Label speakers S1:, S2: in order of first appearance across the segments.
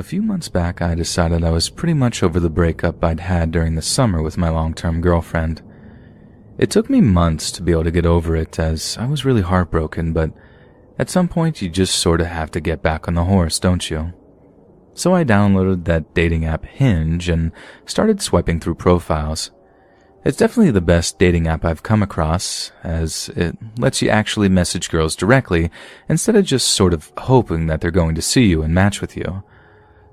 S1: A few months back, I decided I was pretty much over the breakup I'd had during the summer with my long-term girlfriend. It took me months to be able to get over it, as I was really heartbroken, but at some point you just sort of have to get back on the horse, don't you? So I downloaded that dating app Hinge and started swiping through profiles. It's definitely the best dating app I've come across, as it lets you actually message girls directly instead of just sort of hoping that they're going to see you and match with you.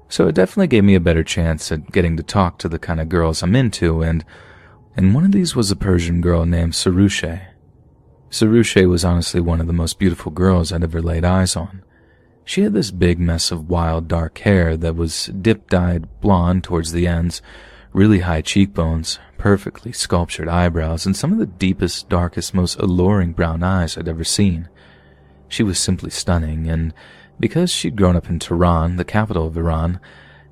S1: So it definitely gave me a better chance at getting to talk to the kind of girls I'm into, and one of these was a Persian girl named Sarushe. Sarushe was honestly one of the most beautiful girls I'd ever laid eyes on. She had this big mess of wild dark hair that was dip-dyed blonde towards the ends, really high cheekbones, perfectly sculptured eyebrows, and some of the deepest, darkest, most alluring brown eyes I'd ever seen. She was simply stunning, and because she'd grown up in Tehran, the capital of Iran,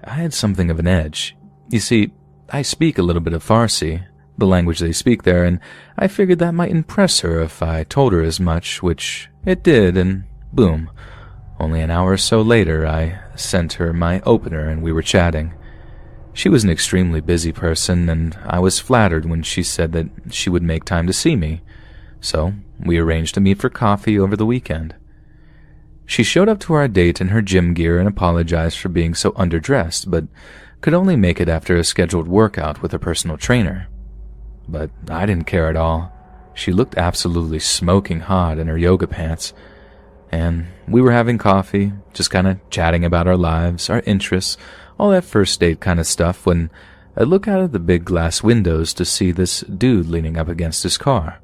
S1: I had something of an edge. You see, I speak a little bit of Farsi, the language they speak there, and I figured that might impress her if I told her as much, which it did, and boom. Only an hour or so later, I sent her my opener and we were chatting. She was an extremely busy person, and I was flattered when she said that she would make time to see me. So, we arranged to meet for coffee over the weekend. She showed up to our date in her gym gear and apologized for being so underdressed, but could only make it after a scheduled workout with a personal trainer. But I didn't care at all. She looked absolutely smoking hot in her yoga pants. And we were having coffee, just kind of chatting about our lives, our interests, all that first date kind of stuff, when I look out of the big glass windows to see this dude leaning up against his car.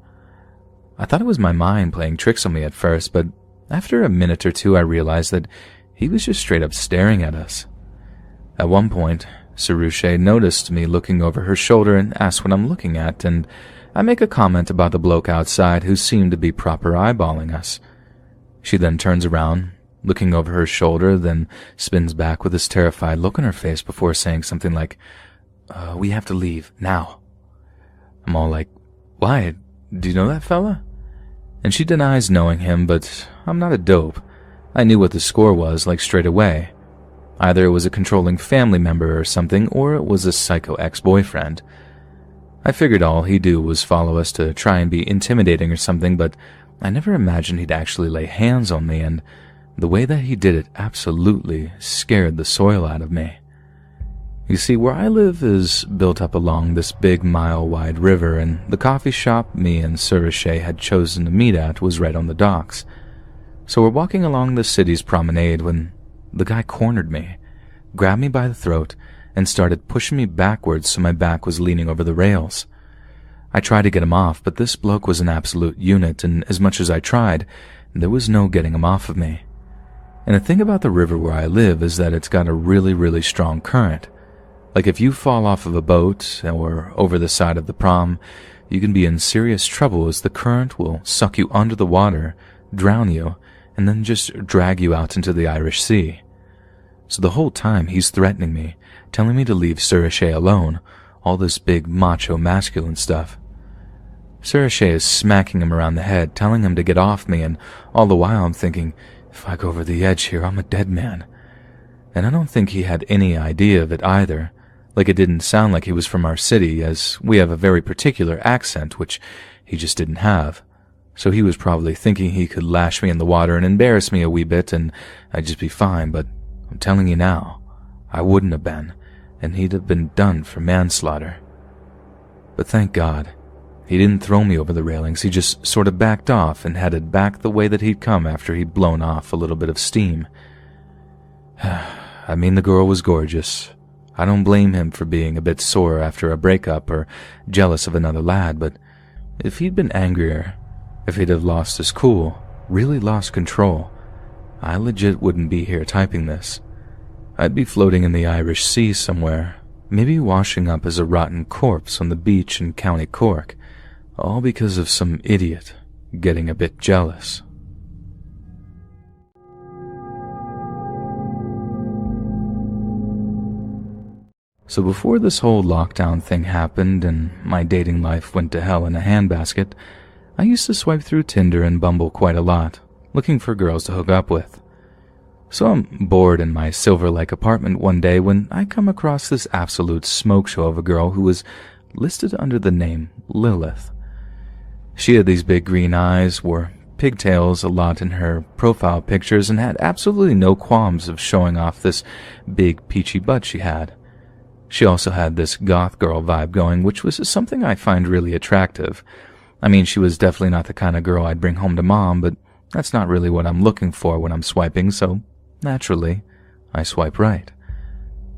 S1: I thought it was my mind playing tricks on me at first, but after a minute or two I realized that he was just straight up staring at us. At one point, Sarushe noticed me looking over her shoulder and asked what I'm looking at, and I make a comment about the bloke outside who seemed to be proper eyeballing us. She then turns around, looking over her shoulder, then spins back with this terrified look on her face before saying something like, we have to leave, now. I'm all like, why? Do you know that fella? And she denies knowing him, but I'm not a dope. I knew what the score was, like straight away. Either it was a controlling family member or something, or it was a psycho ex-boyfriend. I figured all he'd do was follow us to try and be intimidating or something, but I never imagined he'd actually lay hands on me, and the way that he did it absolutely scared the soil out of me. You see, where I live is built up along this big mile-wide river, and the coffee shop me and Sarushe had chosen to meet at was right on the docks. So we're walking along the city's promenade when the guy cornered me, grabbed me by the throat, and started pushing me backwards so my back was leaning over the rails. I tried to get him off, but this bloke was an absolute unit, and as much as I tried, there was no getting him off of me. And the thing about the river where I live is that it's got a really, really strong current. Like if you fall off of a boat or over the side of the prom, you can be in serious trouble as the current will suck you under the water, drown you, and then just drag you out into the Irish Sea. So the whole time he's threatening me, telling me to leave Sarushe alone, all this big macho masculine stuff. Sarushe is smacking him around the head, telling him to get off me, and all the while I'm thinking, if I go over the edge here, I'm a dead man. And I don't think he had any idea of it either. Like it didn't sound like he was from our city, as we have a very particular accent, which he just didn't have. So he was probably thinking he could lash me in the water and embarrass me a wee bit, and I'd just be fine, but I'm telling you now, I wouldn't have been, and he'd have been done for manslaughter. But thank God, he didn't throw me over the railings, he just sort of backed off and headed back the way that he'd come after he'd blown off a little bit of steam. I mean, the girl was gorgeous. I don't blame him for being a bit sore after a breakup or jealous of another lad, but if he'd been angrier, if he'd have lost his cool, really lost control, I legit wouldn't be here typing this. I'd be floating in the Irish Sea somewhere, maybe washing up as a rotten corpse on the beach in County Cork, all because of some idiot getting a bit jealous. So before this whole lockdown thing happened and my dating life went to hell in a handbasket, I used to swipe through Tinder and Bumble quite a lot, looking for girls to hook up with. So I'm bored in my Silver Lake apartment one day when I come across this absolute smoke show of a girl who was listed under the name Lilith. She had these big green eyes, wore pigtails a lot in her profile pictures, and had absolutely no qualms of showing off this big peachy butt she had. She also had this goth girl vibe going, which was something I find really attractive. I mean, she was definitely not the kind of girl I'd bring home to mom, but that's not really what I'm looking for when I'm swiping, so naturally, I swipe right.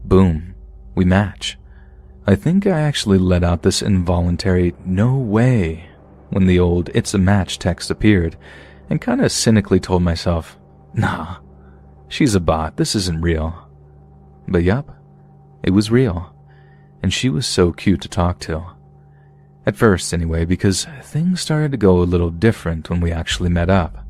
S1: Boom. We match. I think I actually let out this involuntary "no way" when the old "it's a match" text appeared, and kinda cynically told myself, nah, she's a bot, this isn't real. But yup, it was real, and she was so cute to talk to. At first, anyway, because things started to go a little different when we actually met up.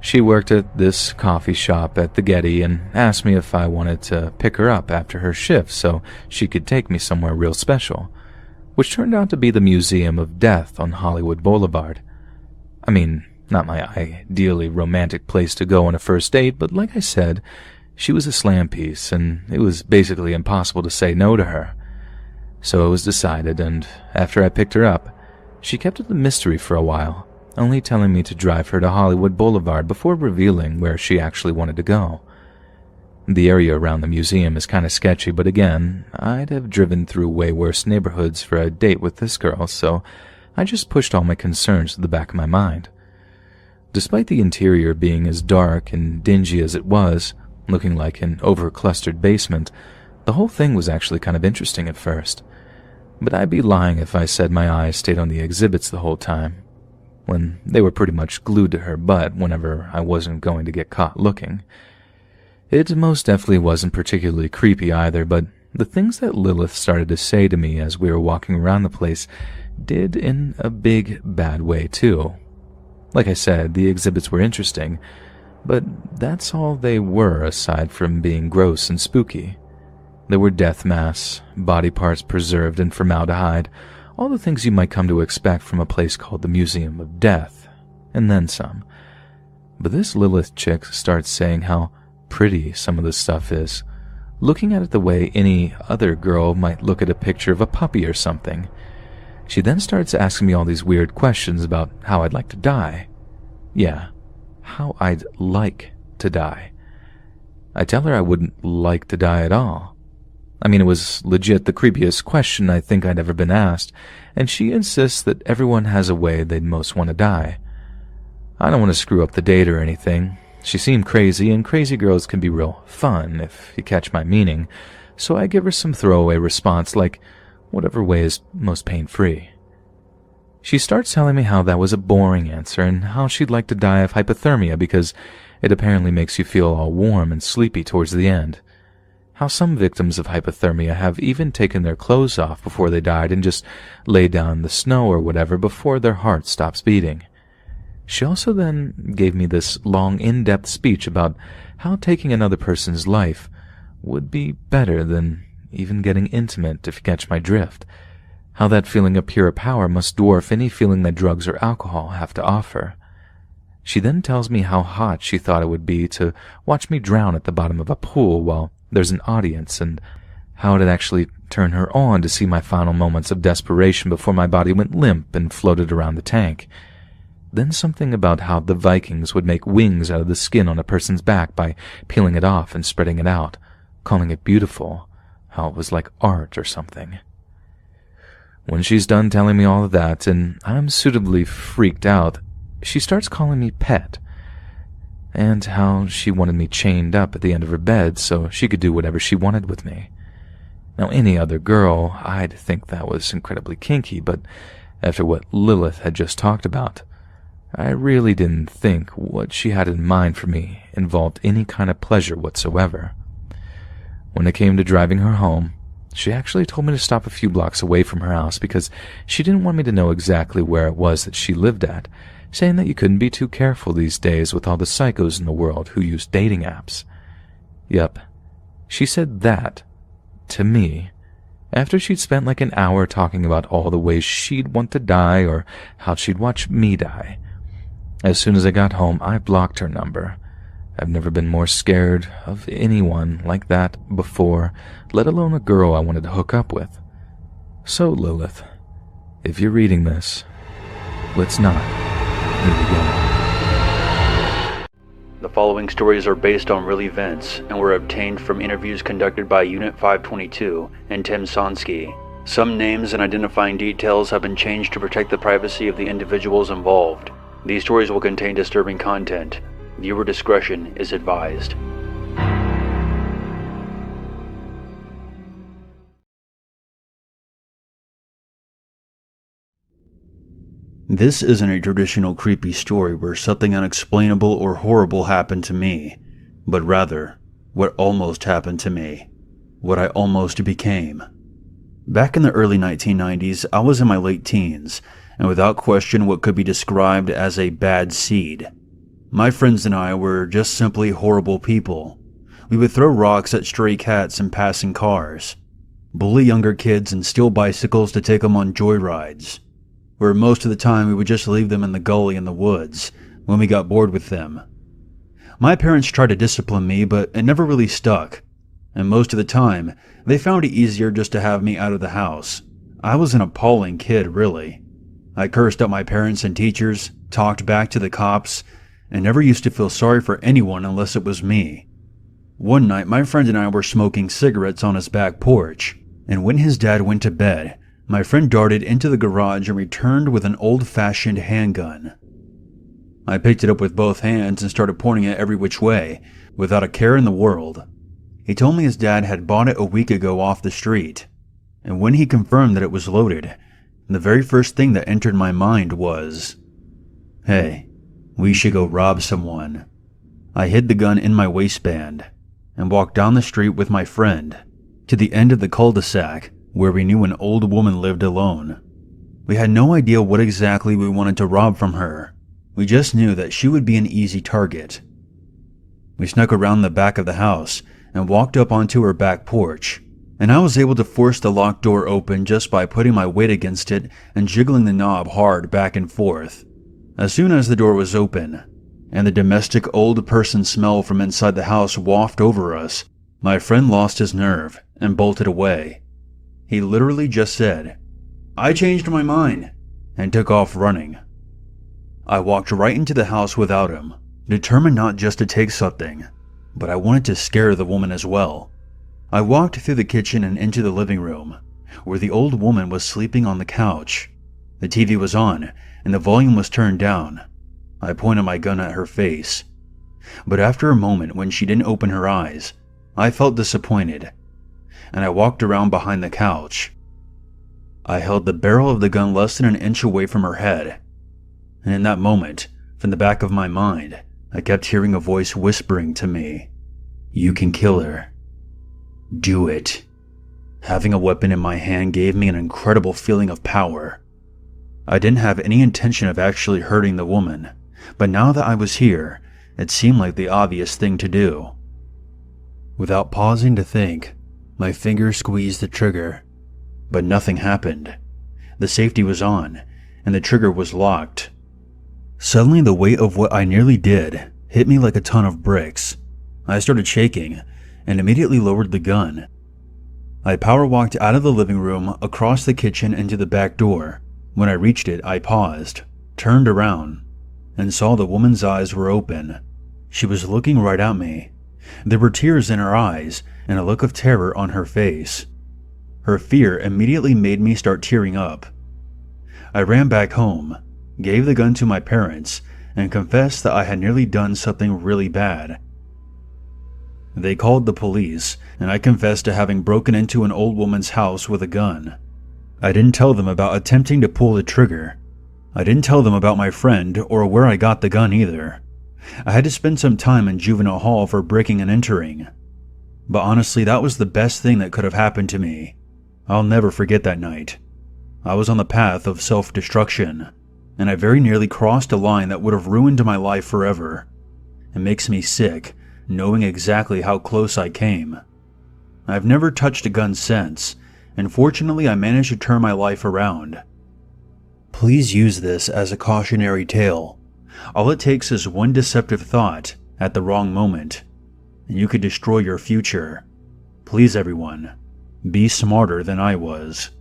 S1: She worked at this coffee shop at the Getty and asked me if I wanted to pick her up after her shift so she could take me somewhere real special, which turned out to be the Museum of Death on Hollywood Boulevard. I mean, not my ideally romantic place to go on a first date, but like I said, she was a slam piece, and it was basically impossible to say no to her. So it was decided, and after I picked her up, she kept it a mystery for a while, only telling me to drive her to Hollywood Boulevard before revealing where she actually wanted to go. The area around the museum is kind of sketchy, but again, I'd have driven through way worse neighborhoods for a date with this girl, so I just pushed all my concerns to the back of my mind. Despite the interior being as dark and dingy as it was, looking like an over-clustered basement, the whole thing was actually kind of interesting at first. But I'd be lying if I said my eyes stayed on the exhibits the whole time, when they were pretty much glued to her butt whenever I wasn't going to get caught looking. It most definitely wasn't particularly creepy either, but the things that Lilith started to say to me as we were walking around the place did in a big, bad way too. Like I said, the exhibits were interesting, but that's all they were aside from being gross and spooky. There were death masks, body parts preserved in formaldehyde, all the things you might come to expect from a place called the Museum of Death, and then some. But this Lilith chick starts saying how pretty some of this stuff is, looking at it the way any other girl might look at a picture of a puppy or something. She then starts asking me all these weird questions about how I'd like to die. Yeah, how I'd like to die. I tell her I wouldn't like to die at all. I mean, it was legit the creepiest question I think I'd ever been asked, and she insists that everyone has a way they'd most want to die. I don't want to screw up the date or anything. She seemed crazy, and crazy girls can be real fun, if you catch my meaning, so I give her some throwaway response like, whatever way is most pain-free. She starts telling me how that was a boring answer, and how she'd like to die of hypothermia because it apparently makes you feel all warm and sleepy towards the end. How some victims of hypothermia have even taken their clothes off before they died and just laid down in the snow or whatever before their heart stops beating. She also then gave me this long, in-depth speech about how taking another person's life would be better than even getting intimate, if you catch my drift. How that feeling of pure power must dwarf any feeling that drugs or alcohol have to offer. She then tells me how hot she thought it would be to watch me drown at the bottom of a pool while there's an audience, and how it'd actually turn her on to see my final moments of desperation before my body went limp and floated around the tank. Then something about how the Vikings would make wings out of the skin on a person's back by peeling it off and spreading it out, calling it beautiful, how it was like art or something. When she's done telling me all of that, and I'm suitably freaked out, she starts calling me pet, and how she wanted me chained up at the end of her bed so she could do whatever she wanted with me. Now, any other girl, I'd think that was incredibly kinky, but after what Lilith had just talked about, I really didn't think what she had in mind for me involved any kind of pleasure whatsoever. When it came to driving her home, she actually told me to stop a few blocks away from her house because she didn't want me to know exactly where it was that she lived at, saying that you couldn't be too careful these days with all the psychos in the world who use dating apps. Yep, she said that to me after she'd spent like an hour talking about all the ways she'd want to die or how she'd watch me die. As soon as I got home, I blocked her number. I've never been more scared of anyone like that before, let alone a girl I wanted to hook up with. So, Lilith, if you're reading this, let's not meet again.
S2: The following stories are based on real events and were obtained from interviews conducted by Unit 522 and Tim Sonsky. Some names and identifying details have been changed to protect the privacy of the individuals involved. These stories will contain disturbing content. Viewer discretion is advised. This isn't a traditional creepy story where something unexplainable or horrible happened to me, but rather, what almost happened to me. What I almost became. Back in the early 1990s, I was in my late teens, and without question what could be described as a bad seed. My friends and I were just simply horrible people. We would throw rocks at stray cats and passing cars, bully younger kids and steal bicycles to take them on joyrides, where most of the time we would just leave them in the gully in the woods when we got bored with them. My parents tried to discipline me, but it never really stuck, and most of the time they found it easier just to have me out of the house. I was an appalling kid, really. I cursed at my parents and teachers, talked back to the cops, and never used to feel sorry for anyone unless it was me. One night, my friend and I were smoking cigarettes on his back porch, and when his dad went to bed, my friend darted into the garage and returned with an old-fashioned handgun. I picked it up with both hands and started pointing it every which way, without a care in the world. He told me his dad had bought it a week ago off the street, and when he confirmed that it was loaded, the very first thing that entered my mind was, "Hey, we should go rob someone." I hid the gun in my waistband and walked down the street with my friend to the end of the cul-de-sac where we knew an old woman lived alone. We had no idea what exactly we wanted to rob from her. We just knew that she would be an easy target. We snuck around the back of the house and walked up onto her back porch, and I was able to force the locked door open just by putting my weight against it and jiggling the knob hard back and forth. As soon as the door was open, and the domestic old person smell from inside the house wafted over us, my friend lost his nerve and bolted away. He literally just said, "I changed my mind," and took off running. I walked right into the house without him, determined not just to take something, but I wanted to scare the woman as well. I walked through the kitchen and into the living room, where the old woman was sleeping on the couch. The TV was on, and the volume was turned down. I pointed my gun at her face. But after a moment when she didn't open her eyes, I felt disappointed, and I walked around behind the couch. I held the barrel of the gun less than an inch away from her head, and in that moment, from the back of my mind, I kept hearing a voice whispering to me, "You can kill her. Do it." Having a weapon in my hand gave me an incredible feeling of power. I didn't have any intention of actually hurting the woman, but now that I was here, it seemed like the obvious thing to do. Without pausing to think, my fingers squeezed the trigger, but nothing happened. The safety was on, and the trigger was locked. Suddenly, the weight of what I nearly did hit me like a ton of bricks. I started shaking, and immediately lowered the gun. I power walked out of the living room, across the kitchen, into the back door. When I reached it, I paused, turned around, and saw the woman's eyes were open. She was looking right at me. There were tears in her eyes and a look of terror on her face. Her fear immediately made me start tearing up. I ran back home, gave the gun to my parents, and confessed that I had nearly done something really bad. They called the police, and I confessed to having broken into an old woman's house with a gun. I didn't tell them about attempting to pull the trigger. I didn't tell them about my friend or where I got the gun either. I had to spend some time in juvenile hall for breaking and entering. But honestly, that was the best thing that could have happened to me. I'll never forget that night. I was on the path of self-destruction, and I very nearly crossed a line that would have ruined my life forever. It makes me sick, knowing exactly how close I came. I've never touched a gun since, and fortunately I managed to turn my life around. Please use this as a cautionary tale. All it takes is one deceptive thought, at the wrong moment, and you could destroy your future. Please, everyone, be smarter than I was.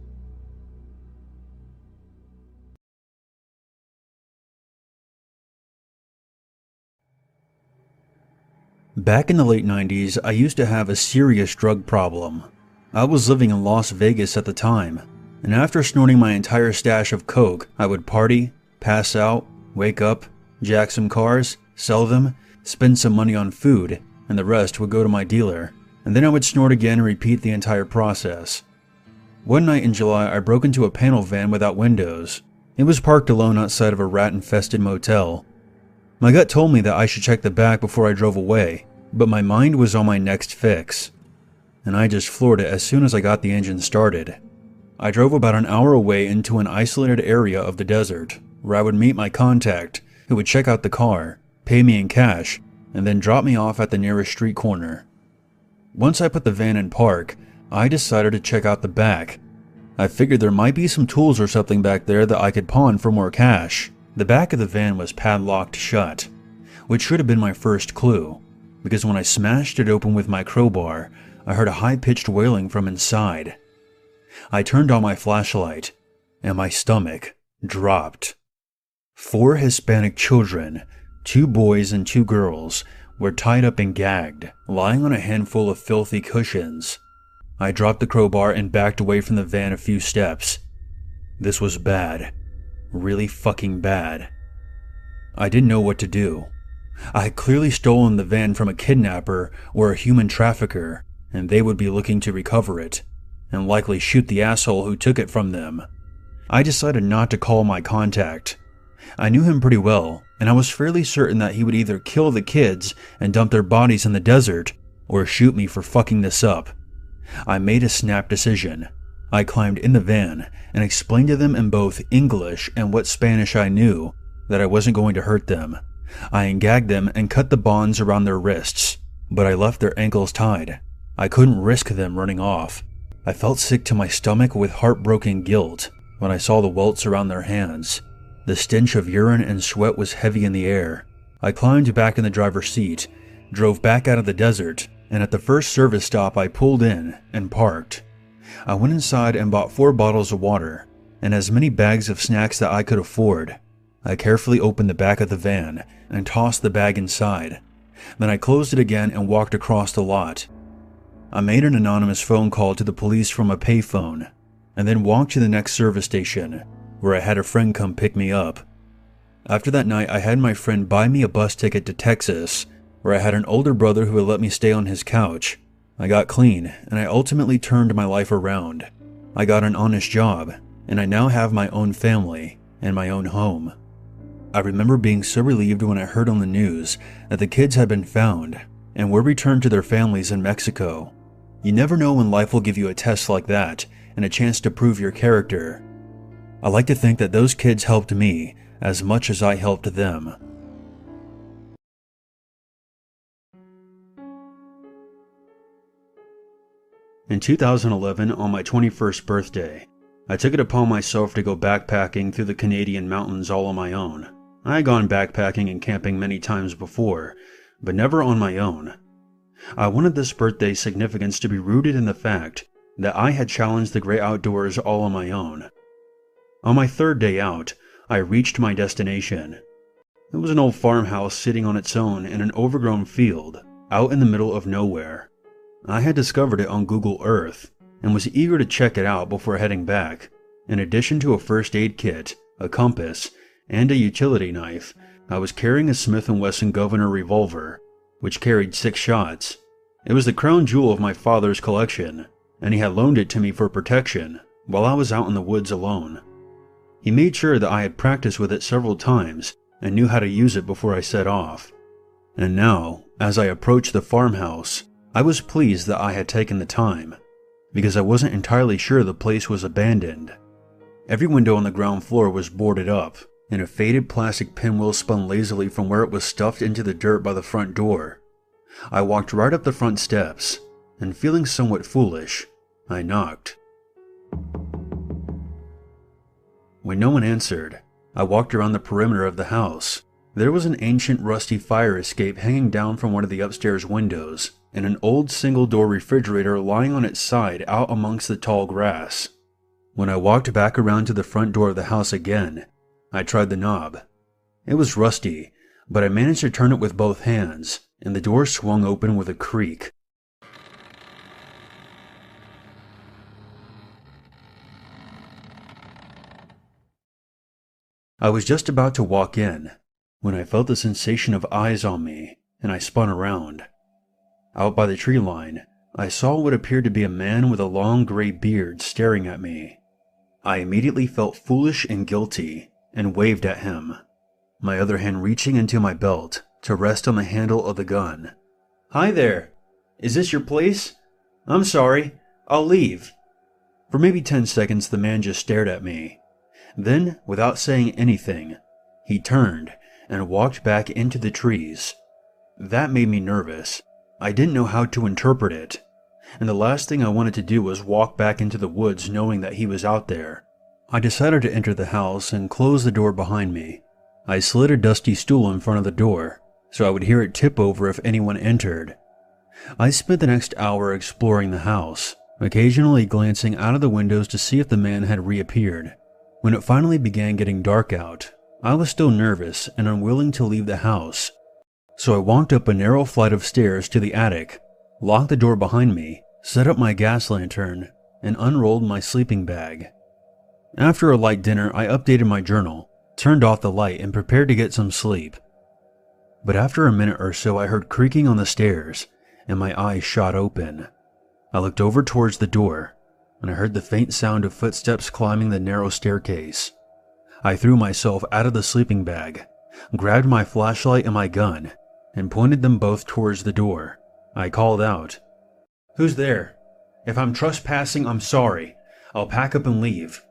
S2: Back in the late 90s, I used to have a serious drug problem. I was living in Las Vegas at the time, and after snorting my entire stash of coke, I would party, pass out, wake up, jack some cars, sell them, spend some money on food, and the rest would go to my dealer, and then I would snort again and repeat the entire process. One night in July, I broke into a panel van without windows. It was parked alone outside of a rat-infested motel. My gut told me that I should check the back before I drove away, but my mind was on my next fix, and I just floored it as soon as I got the engine started. I drove about an hour away into an isolated area of the desert, where I would meet my contact, who would check out the car, pay me in cash, and then drop me off at the nearest street corner. Once I put the van in park, I decided to check out the back. I figured there might be some tools or something back there that I could pawn for more cash. The back of the van was padlocked shut, which should have been my first clue, because when I smashed it open with my crowbar, I heard a high-pitched wailing from inside. I turned on my flashlight, and my stomach dropped. 4 Hispanic children, 2 boys and 2 girls, were tied up and gagged, lying on a handful of filthy cushions. I dropped the crowbar and backed away from the van a few steps. This was bad. Really fucking bad. I didn't know what to do. I had clearly stolen the van from a kidnapper or a human trafficker, and they would be looking to recover it, and likely shoot the asshole who took it from them. I decided not to call my contact. I knew him pretty well, and I was fairly certain that he would either kill the kids and dump their bodies in the desert, or shoot me for fucking this up. I made a snap decision. I climbed in the van and explained to them in both English and what Spanish I knew that I wasn't going to hurt them. I ungagged them and cut the bonds around their wrists, but I left their ankles tied. I couldn't risk them running off. I felt sick to my stomach with heartbroken guilt when I saw the welts around their hands. The stench of urine and sweat was heavy in the air. I climbed back in the driver's seat, drove back out of the desert, and at the first service stop I pulled in and parked. I went inside and bought 4 bottles of water and as many bags of snacks that I could afford. I carefully opened the back of the van and tossed the bag inside. Then I closed it again and walked across the lot. I made an anonymous phone call to the police from a payphone, and then walked to the next service station, where I had a friend come pick me up. After that night, I had my friend buy me a bus ticket to Texas, where I had an older brother who would let me stay on his couch. I got clean, and I ultimately turned my life around. I got an honest job, and I now have my own family and my own home. I remember being so relieved when I heard on the news that the kids had been found and were returned to their families in Mexico. You never know when life will give you a test like that and a chance to prove your character. I like to think that those kids helped me as much as I helped them. In 2011, on my 21st birthday, I took it upon myself to go backpacking through the Canadian mountains all on my own. I had gone backpacking and camping many times before, but never on my own. I wanted this birthday's significance to be rooted in the fact that I had challenged the great outdoors all on my own. On my 3rd day out, I reached my destination. It was an old farmhouse sitting on its own in an overgrown field, out in the middle of nowhere. I had discovered it on Google Earth, and was eager to check it out before heading back. In addition to a first aid kit, a compass, and a utility knife, I was carrying a Smith & Wesson Governor revolver, which carried 6 shots. It was the crown jewel of my father's collection, and he had loaned it to me for protection while I was out in the woods alone. He made sure that I had practiced with it several times and knew how to use it before I set off. And now, as I approached the farmhouse, I was pleased that I had taken the time, because I wasn't entirely sure the place was abandoned. Every window on the ground floor was boarded up, and a faded plastic pinwheel spun lazily from where it was stuffed into the dirt by the front door. I walked right up the front steps, and feeling somewhat foolish, I knocked. When no one answered, I walked around the perimeter of the house, There was an ancient rusty fire escape hanging down from one of the upstairs windows, and an old single-door refrigerator lying on its side out amongst the tall grass. When I walked back around to the front door of the house again, I tried the knob. It was rusty, but I managed to turn it with both hands, and the door swung open with a creak. I was just about to walk in when I felt the sensation of eyes on me, and I spun around. Out by the tree line, I saw what appeared to be a man with a long gray beard staring at me. I immediately felt foolish and guilty, and waved at him, my other hand reaching into my belt to rest on the handle of the gun. "Hi there. Is this your place? I'm sorry. I'll leave." For maybe 10 seconds the man just stared at me. Then, without saying anything, he turned and walked back into the trees. That made me nervous. I didn't know how to interpret it, and the last thing I wanted to do was walk back into the woods knowing that he was out there. I decided to enter the house and close the door behind me. I slid a dusty stool in front of the door, so I would hear it tip over if anyone entered. I spent the next hour exploring the house, occasionally glancing out of the windows to see if the man had reappeared. When it finally began getting dark out, I was still nervous and unwilling to leave the house, so I walked up a narrow flight of stairs to the attic, locked the door behind me, set up my gas lantern, and unrolled my sleeping bag. After a light dinner, I updated my journal, turned off the light, and prepared to get some sleep. But after a minute or so, I heard creaking on the stairs, and my eyes shot open. I looked over towards the door, and I heard the faint sound of footsteps climbing the narrow staircase. I threw myself out of the sleeping bag, grabbed my flashlight and my gun, and pointed them both towards the door. I called out, "Who's there? If I'm trespassing, I'm sorry. I'll pack up and leave.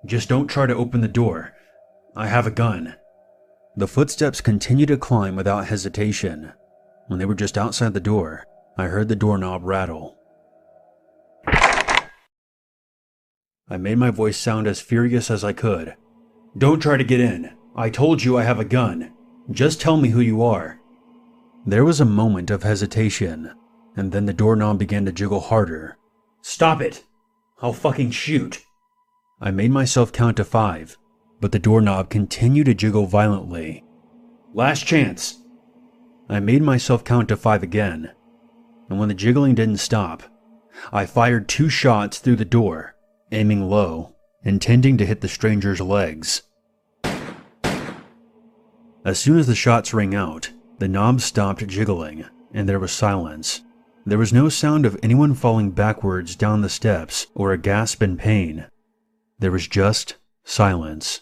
S2: Just don't try to open the door. I have a gun." The footsteps continued to climb without hesitation. When they were just outside the door, I heard the doorknob rattle. I made my voice sound as furious as I could. "Don't try to get in. I told you I have a gun. Just tell me who you are." There was a moment of hesitation, and then the doorknob began to jiggle harder. "Stop it! I'll fucking shoot." I made myself count to 5, but the doorknob continued to jiggle violently. "Last chance." I made myself count to 5 again, and when the jiggling didn't stop, I fired 2 shots through the door, aiming low, intending to hit the stranger's legs. As soon as the shots rang out, the knob stopped jiggling, and there was silence. There was no sound of anyone falling backwards down the steps or a gasp in pain. There was just silence.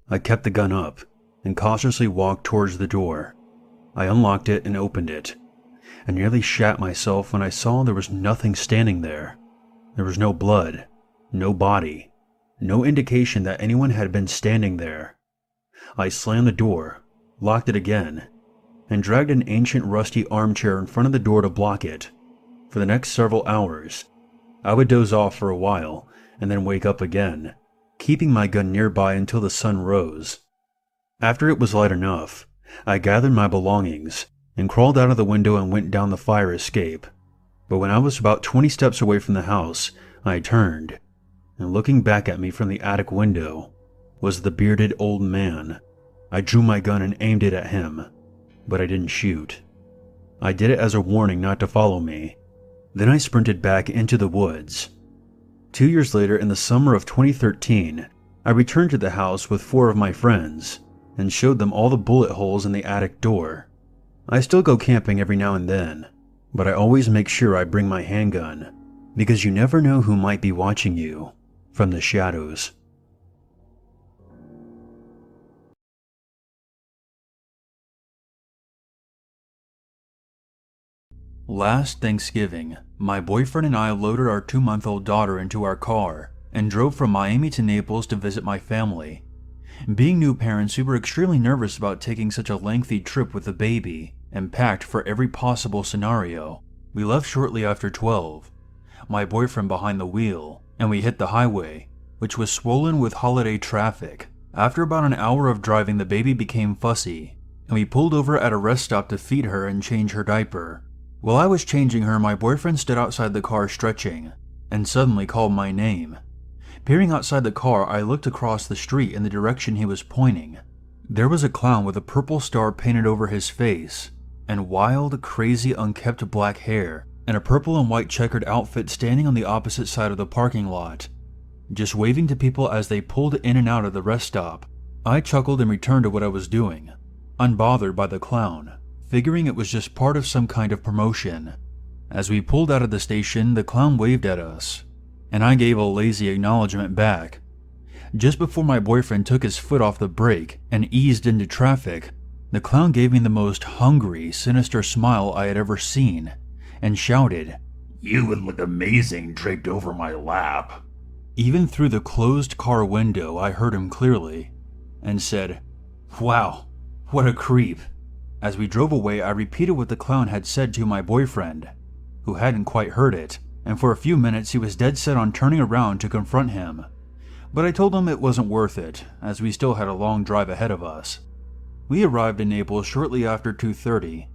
S2: I kept the gun up and cautiously walked towards the door. I unlocked it and opened it. I nearly shat myself when I saw there was nothing standing there. There was no blood, no body, no indication that anyone had been standing there. I slammed the door, locked it again, and dragged an ancient rusty armchair in front of the door to block it. For the next several hours, I would doze off for a while and then wake up again, keeping my gun nearby until the sun rose. After it was light enough, I gathered my belongings and crawled out of the window and went down the fire escape. But when I was about 20 steps away from the house, I turned, and looking back at me from the attic window was the bearded old man. I drew my gun and aimed it at him, but I didn't shoot. I did it as a warning not to follow me. Then I sprinted back into the woods. 2 years later, in the summer of 2013, I returned to the house with 4 of my friends and showed them all the bullet holes in the attic door. I still go camping every now and then, but I always make sure I bring my handgun, because you never know who might be watching you from the shadows. Last Thanksgiving, my boyfriend and I loaded our 2-month-old daughter into our car and drove from Miami to Naples to visit my family. Being new parents, we were extremely nervous about taking such a lengthy trip with the baby and packed for every possible scenario. We left shortly after 12, my boyfriend behind the wheel, and we hit the highway, which was swollen with holiday traffic. After about an hour of driving, the baby became fussy, and we pulled over at a rest stop to feed her and change her diaper. While I was changing her, my boyfriend stood outside the car stretching, and suddenly called my name. Peering outside the car, I looked across the street in the direction he was pointing. There was a clown with a purple star painted over his face, and wild, crazy, unkempt black hair, and a purple and white checkered outfit standing on the opposite side of the parking lot, just waving to people as they pulled in and out of the rest stop. I chuckled and returned to what I was doing, unbothered by the clown, figuring it was just part of some kind of promotion. As we pulled out of the station, the clown waved at us, and I gave a lazy acknowledgement back. Just before my boyfriend took his foot off the brake and eased into traffic, the clown gave me the most hungry, sinister smile I had ever seen, and shouted,
S3: "You would look amazing draped over my lap."
S2: Even through the closed car window, I heard him clearly, and said, "Wow, what a creep." As we drove away, I repeated what the clown had said to my boyfriend, who hadn't quite heard it, and for a few minutes he was dead set on turning around to confront him. But I told him it wasn't worth it, as we still had a long drive ahead of us. We arrived in Naples shortly after 2:30,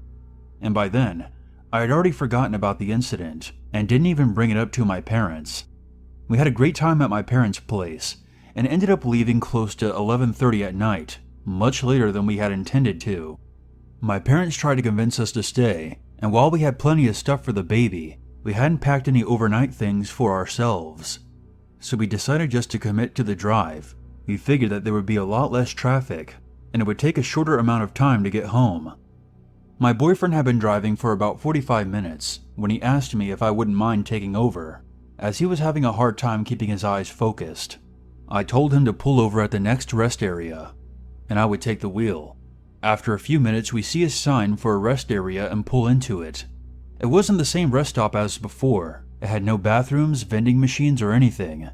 S2: and by then, I had already forgotten about the incident, and didn't even bring it up to my parents. We had a great time at my parents' place, and ended up leaving close to 11:30 at night, much later than we had intended to. My parents tried to convince us to stay, and while we had plenty of stuff for the baby, we hadn't packed any overnight things for ourselves. So we decided just to commit to the drive. We figured that there would be a lot less traffic, and it would take a shorter amount of time to get home. My boyfriend had been driving for about 45 minutes when he asked me if I wouldn't mind taking over, as he was having a hard time keeping his eyes focused. I told him to pull over at the next rest area, and I would take the wheel. After a few minutes, we see a sign for a rest area and pull into it. It wasn't the same rest stop as before. It had no bathrooms, vending machines, or anything.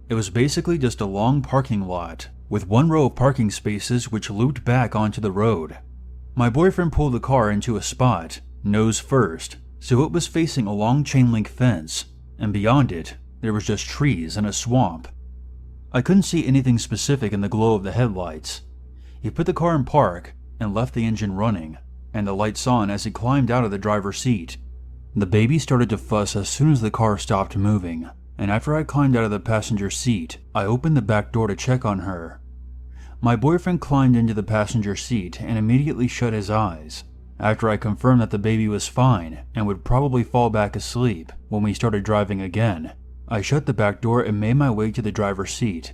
S2: It was basically just a long parking lot, with one row of parking spaces which looped back onto the road. My boyfriend pulled the car into a spot, nose first, so it was facing a long chain link fence, and beyond it, there was just trees and a swamp. I couldn't see anything specific in the glow of the headlights. He put the car in park and left the engine running, and the lights on as he climbed out of the driver's seat. The baby started to fuss as soon as the car stopped moving, and after I climbed out of the passenger seat, I opened the back door to check on her. My boyfriend climbed into the passenger seat and immediately shut his eyes, after I confirmed that the baby was fine and would probably fall back asleep when we started driving again. I shut the back door and made my way to the driver's seat.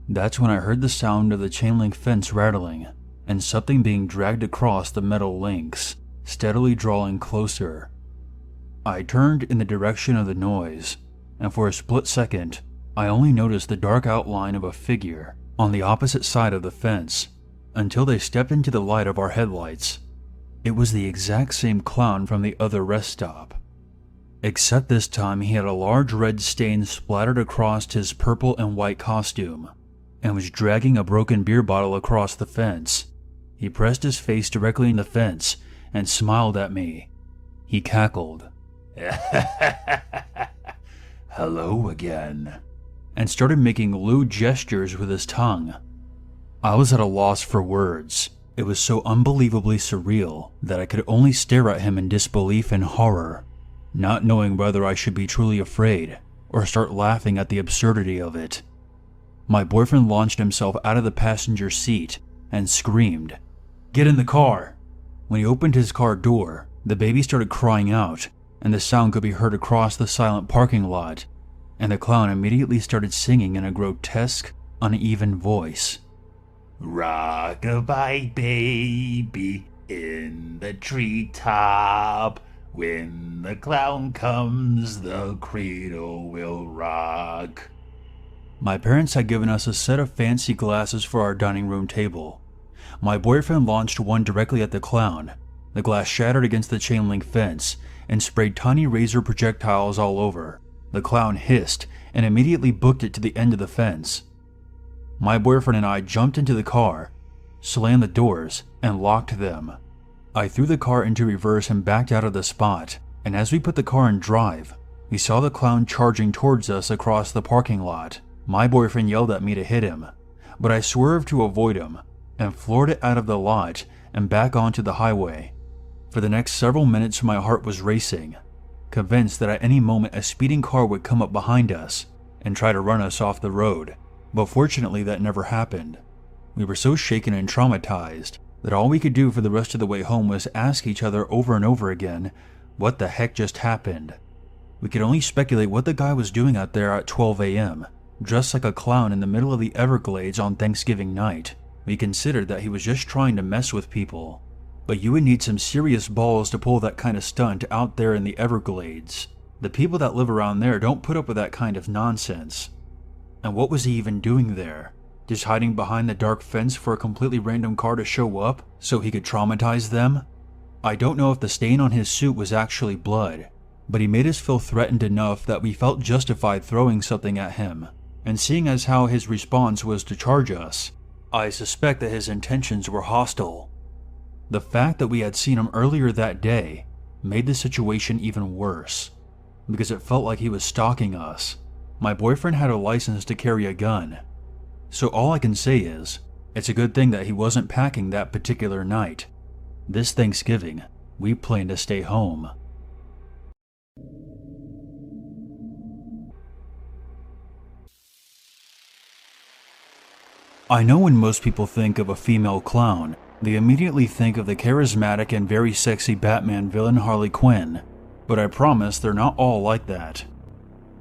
S2: That's when I heard the sound of the chain link fence rattling, and something being dragged across the metal links, steadily drawing closer. I turned in the direction of the noise, and for a split second, I only noticed the dark outline of a figure on the opposite side of the fence, until they stepped into the light of our headlights. It was the exact same clown from the other rest stop, except this time he had a large red stain splattered across his purple and white costume, and was dragging a broken beer bottle across the fence. He pressed his face directly in the fence and smiled at me. He cackled,
S3: "Hello again,"
S2: and started making lewd gestures with his tongue. I was at a loss for words. It was so unbelievably surreal that I could only stare at him in disbelief and horror, not knowing whether I should be truly afraid or start laughing at the absurdity of it. My boyfriend launched himself out of the passenger seat and screamed, "Get in the car!" When he opened his car door, the baby started crying out, and the sound could be heard across the silent parking lot, and the clown immediately started singing in a grotesque, uneven voice.
S3: "Rock-a-bye baby in the treetop. When the clown comes, the cradle will rock."
S2: My parents had given us a set of fancy glasses for our dining room table. My boyfriend launched one directly at the clown. The glass shattered against the chain link fence and sprayed tiny razor projectiles all over. The clown hissed and immediately booked it to the end of the fence. My boyfriend and I jumped into the car, slammed the doors, and locked them. I threw the car into reverse and backed out of the spot, and as we put the car in drive, we saw the clown charging towards us across the parking lot. My boyfriend yelled at me to hit him, but I swerved to avoid him and floored it out of the lot and back onto the highway. For the next several minutes, my heart was racing, convinced that at any moment a speeding car would come up behind us and try to run us off the road, but fortunately that never happened. We were so shaken and traumatized that all we could do for the rest of the way home was ask each other over and over again what the heck just happened. We could only speculate what the guy was doing out there at 12 a.m., dressed like a clown in the middle of the Everglades on Thanksgiving night. We considered that he was just trying to mess with people. But you would need some serious balls to pull that kind of stunt out there in the Everglades. The people that live around there don't put up with that kind of nonsense. And what was he even doing there? Just hiding behind the dark fence for a completely random car to show up so he could traumatize them? I don't know if the stain on his suit was actually blood, but he made us feel threatened enough that we felt justified throwing something at him. And seeing as how his response was to charge us, I suspect that his intentions were hostile. The fact that we had seen him earlier that day made the situation even worse, because it felt like he was stalking us. My boyfriend had a license to carry a gun, so all I can say is, it's a good thing that he wasn't packing that particular night. This Thanksgiving, we plan to stay home. I know when most people think of a female clown, they immediately think of the charismatic and very sexy Batman villain Harley Quinn, but I promise they're not all like that.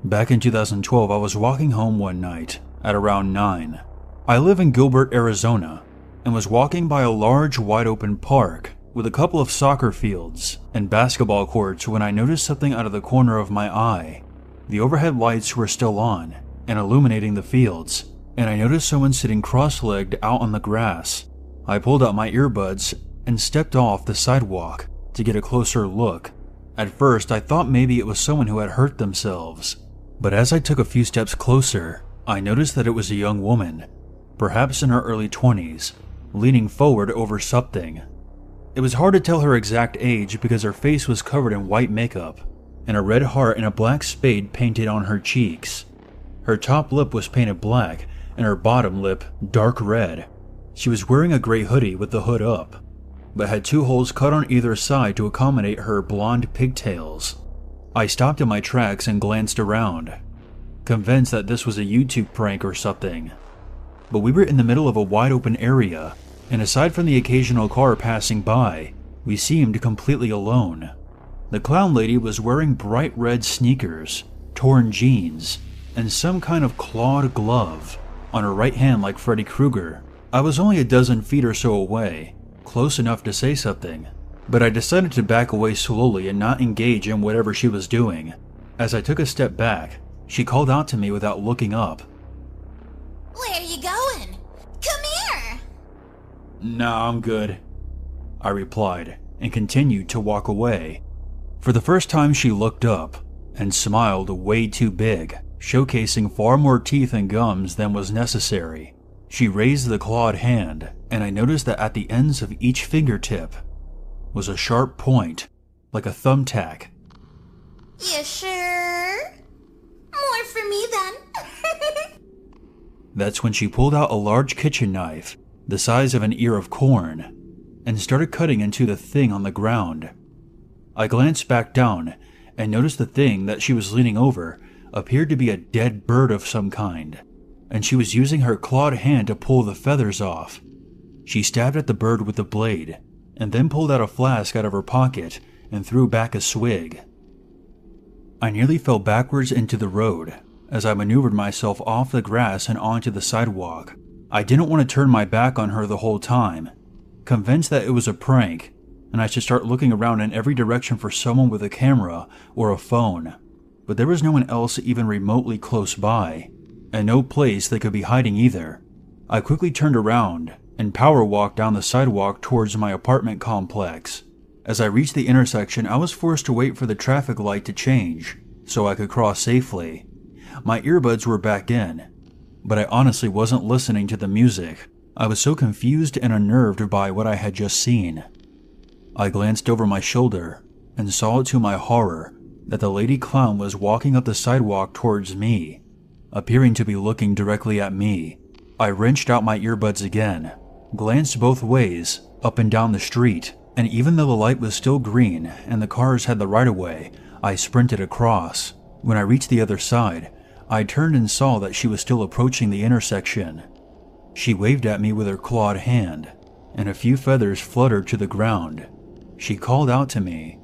S2: Back in 2012, I was walking home one night at around 9. I live in Gilbert, Arizona, and was walking by a large wide open park with a couple of soccer fields and basketball courts when I noticed something out of the corner of my eye. The overhead lights were still on and illuminating the fields, and I noticed someone sitting cross-legged out on the grass. I pulled out my earbuds and stepped off the sidewalk to get a closer look. At first, I thought maybe it was someone who had hurt themselves, but as I took a few steps closer, I noticed that it was a young woman, perhaps in her early 20s, leaning forward over something. It was hard to tell her exact age because her face was covered in white makeup, and a red heart and a black spade painted on her cheeks. Her top lip was painted black, and her bottom lip dark red. She was wearing a gray hoodie with the hood up, but had 2 holes cut on either side to accommodate her blonde pigtails. I stopped in my tracks and glanced around, convinced that this was a YouTube prank or something. But we were in the middle of a wide open area, and aside from the occasional car passing by, we seemed completely alone. The clown lady was wearing bright red sneakers, torn jeans, and some kind of clawed glove on her right hand like Freddy Krueger. I was only a dozen feet or so away, close enough to say something, but I decided to back away slowly and not engage in whatever she was doing. As I took a step back, she called out to me without looking up.
S4: "Where are you going? Come here!"
S2: "Nah, I'm good," I replied, and continued to walk away. For the first time she looked up, and smiled way too big, showcasing far more teeth and gums than was necessary. She raised the clawed hand, and I noticed that at the ends of each fingertip was a sharp point, like a thumbtack.
S4: "You sure? More for me then."
S2: That's when she pulled out a large kitchen knife, the size of an ear of corn, and started cutting into the thing on the ground. I glanced back down and noticed the thing that she was leaning over appeared to be a dead bird of some kind, and she was using her clawed hand to pull the feathers off. She stabbed at the bird with the blade, and then pulled out a flask out of her pocket and threw back a swig. I nearly fell backwards into the road as I maneuvered myself off the grass and onto the sidewalk. I didn't want to turn my back on her the whole time, convinced that it was a prank, and I should start looking around in every direction for someone with a camera or a phone. But there was no one else even remotely close by, and no place they could be hiding either. I quickly turned around and power walked down the sidewalk towards my apartment complex. As I reached the intersection, I was forced to wait for the traffic light to change so I could cross safely. My earbuds were back in, but I honestly wasn't listening to the music. I was so confused and unnerved by what I had just seen. I glanced over my shoulder and saw to my horror that the lady clown was walking up the sidewalk towards me, appearing to be looking directly at me. I wrenched out my earbuds again, glanced both ways, up and down the street, and even though the light was still green and the cars had the right-of-way, I sprinted across. When I reached the other side, I turned and saw that she was still approaching the intersection. She waved at me with her clawed hand, and a few feathers fluttered to the ground. She called out to me.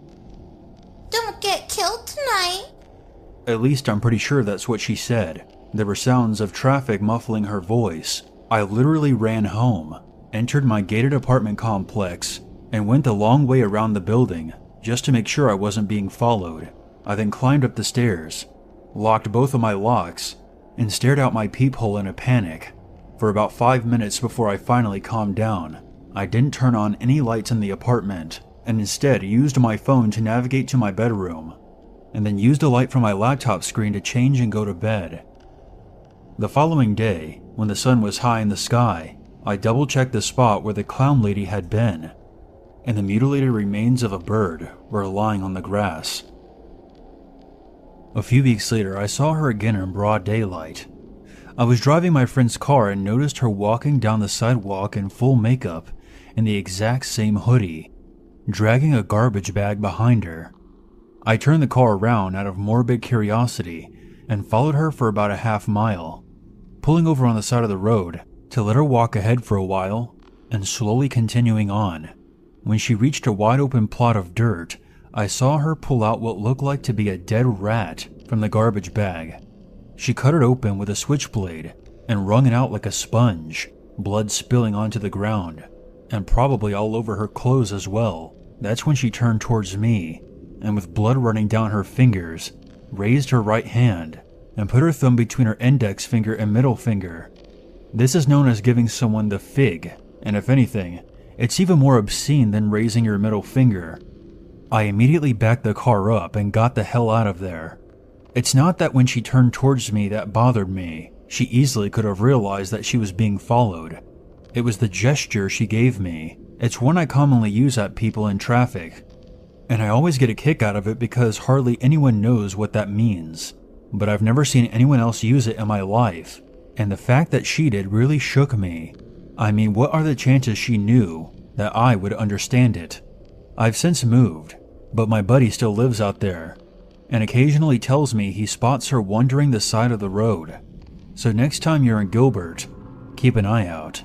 S4: Don't get killed tonight.
S2: At least I'm pretty sure that's what she said. There were sounds of traffic muffling her voice. I literally ran home, entered my gated apartment complex, and went the long way around the building just to make sure I wasn't being followed. I then climbed up the stairs, locked both of my locks, and stared out my peephole in a panic. For about 5 minutes before I finally calmed down, I didn't turn on any lights in the apartment, and instead used my phone to navigate to my bedroom, and then used a light from my laptop screen to change and go to bed. The following day, when the sun was high in the sky, I double-checked the spot where the clown lady had been, and the mutilated remains of a bird were lying on the grass. A few weeks later, I saw her again in broad daylight. I was driving my friend's car and noticed her walking down the sidewalk in full makeup in the exact same hoodie, dragging a garbage bag behind her. I turned the car around out of morbid curiosity and followed her for about a half mile, pulling over on the side of the road to let her walk ahead for a while and slowly continuing on. When she reached a wide open plot of dirt, I saw her pull out what looked like to be a dead rat from the garbage bag. She cut it open with a switchblade and wrung it out like a sponge, blood spilling onto the ground, and probably all over her clothes as well. That's when she turned towards me, and with blood running down her fingers, raised her right hand and put her thumb between her index finger and middle finger. This is known as giving someone the fig, and if anything, it's even more obscene than raising your middle finger. I immediately backed the car up and got the hell out of there. It's not that when she turned towards me that bothered me. She easily could have realized that she was being followed. It was the gesture she gave me. It's one I commonly use at people in traffic, and I always get a kick out of it because hardly anyone knows what that means. But I've never seen anyone else use it in my life, and the fact that she did really shook me. I mean, what are the chances she knew that I would understand it? I've since moved, but my buddy still lives out there, and occasionally tells me he spots her wandering the side of the road. So next time you're in Gilbert, keep an eye out.